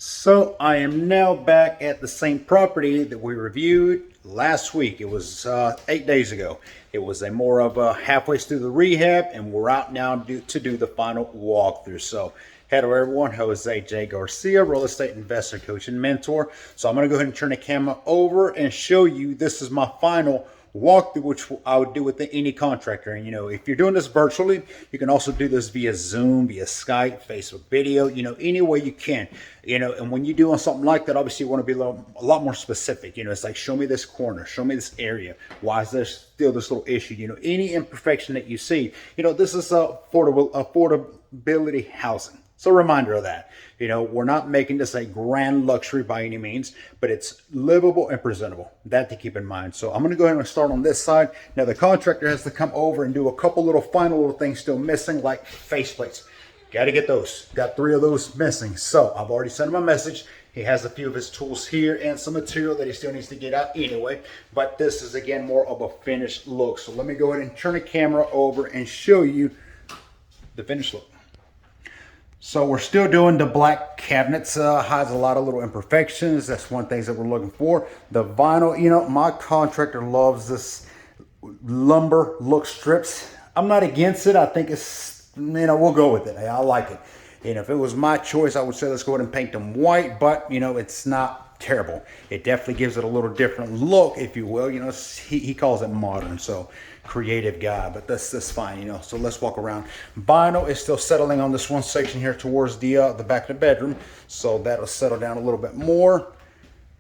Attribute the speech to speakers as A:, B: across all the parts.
A: So I am now back at the same property that we reviewed last week. It was 8 days ago. It was a more of a halfway through the rehab, and we're out now to do the final walkthrough. So hello everyone, Jose J. Garcia, real estate investor, coach, and mentor. So I'm going to go ahead and turn the camera over and show you this is my final walkthrough, which I would do with any contractor. And if you're doing this virtually, you can also do this via Zoom, via Skype, Facebook video, any way you can. And when you do on something like that, obviously you want to be a lot more specific. It's like, show me this corner, show me this area. Why is there still this little issue? Any imperfection that you see. This is affordability housing. So a reminder of that. We're not making this a grand luxury by any means, but it's livable and presentable. That to keep in mind. So I'm going to go ahead and start on this side. Now the contractor has to come over and do a couple final little things still missing, like faceplates. Got to get those. Got 3 of those missing. So I've already sent him a message. He has a few of his tools here and some material that he still needs to get out anyway. But this is, again, more of a finished look. So let me go ahead and turn the camera over and show you the finished look. So we're still doing the black cabinets, hides a lot of little imperfections. That's one thing that we're looking for. The vinyl, my contractor loves this lumber look strips. I'm not against it. I think it's, we'll go with it. I like it. If it was my choice, I would say let's go ahead and paint them white, but it's not terrible. It definitely gives it a little different look, if you will. He calls it modern, so creative guy, but that's fine. So let's walk around. Vinyl is still settling on this one section here towards the back of the bedroom, so that'll settle down a little bit more.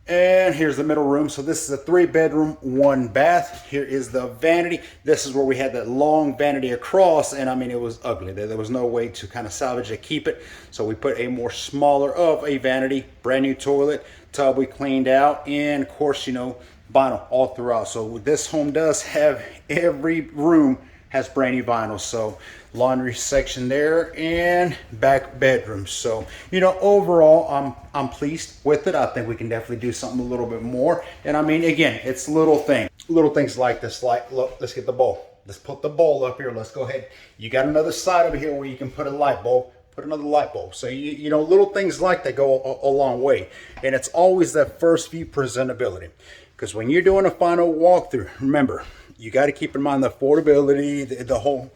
A: And here's the middle room. So this is a 3-bedroom, 1 bath. Here is the vanity. This is where we had that long vanity across, and I mean, it was ugly. There was no way to kind of salvage it, keep it. So we put a more smaller of a vanity, brand new toilet, tub we cleaned out, and of course, vinyl all throughout. So this home does have, every room has brand new vinyl. So laundry section there and back bedroom. So overall I'm pleased with it. I think we can definitely do something a little bit more. And I mean, again, it's little things like this. Like, look, let's get the bowl. Let's put the bowl up here. Let's go ahead. You got another side over here where you can put a light bulb. Put another light bulb. So little things like that go a long way. And it's always that first view presentability. Because when you're doing a final walkthrough, remember, you got to keep in mind the affordability, the whole,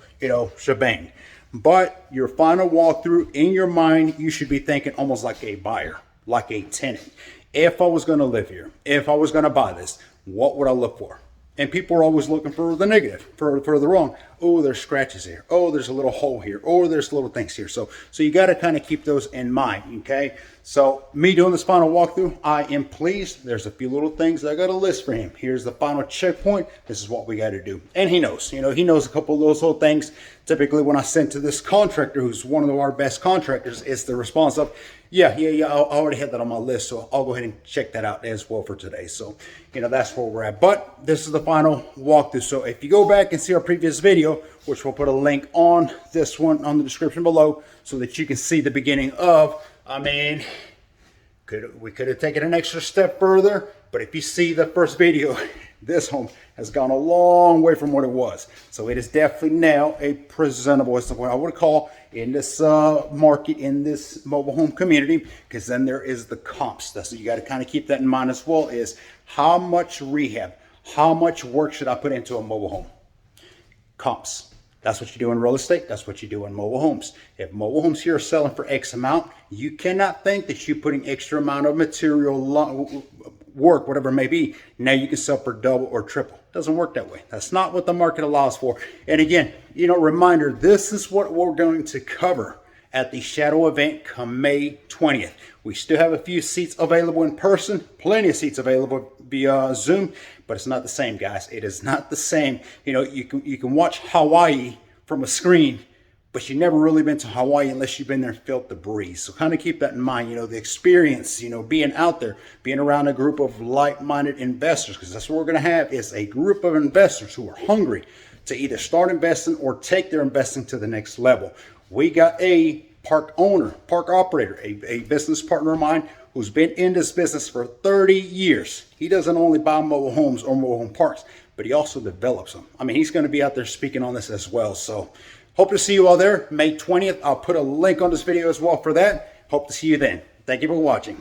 A: shebang. But your final walkthrough, in your mind, you should be thinking almost like a buyer, like a tenant. If I was going to live here, if I was going to buy this, what would I look for? And people are always looking for the negative, for the wrong. Oh, there's scratches here. Oh, there's a little hole here. Oh, there's little things here. So you got to kind of keep those in mind, okay? So me doing this final walkthrough, I am pleased. There's a few little things that I got a list for him. Here's the final checkpoint. This is what we got to do. And he knows, he knows a couple of those little things. Typically when I send to this contractor, who's one of our best contractors, it's the response of, yeah, I already had that on my list, so I'll go ahead and check that out as well for today. So, that's where we're at. But this is the final walkthrough. So if you go back and see our previous video, which we'll put a link on this one on the description below, so that you can see the beginning of, I mean, we could have taken an extra step further, but if you see the first video, this home has gone a long way from what it was. So it is definitely now a presentable, it's what I would call in this market, in this mobile home community, because then there is the comps. That's what you got to kind of keep that in mind as well, is how much rehab, how much work should I put into a mobile home? Comps. That's what you do in real estate. That's what you do in mobile homes. If mobile homes here are selling for X amount, you cannot think that you're putting extra amount of material, work, whatever it may be, now you can sell for double or triple. Doesn't work that way. That's not what the market allows for. And again, reminder, this is what we're going to cover at the Shadow event come May 20th. We still have a few seats available in person, plenty of seats available via Zoom, but it's not the same, guys. It is not the same. You can watch Hawaii from a screen, but you've never really been to Hawaii unless you've been there and felt the breeze. So kind of keep that in mind, the experience, being out there, being around a group of like-minded investors, because that's what we're going to have, is a group of investors who are hungry to either start investing or take their investing to the next level. We got a park owner, park operator, a business partner of mine who's been in this business for 30 years. He doesn't only buy mobile homes or mobile home parks, but he also develops them. I mean, he's going to be out there speaking on this as well. So hope to see you all there May 20th. I'll put a link on this video as well for that. Hope to see you then. Thank you for watching.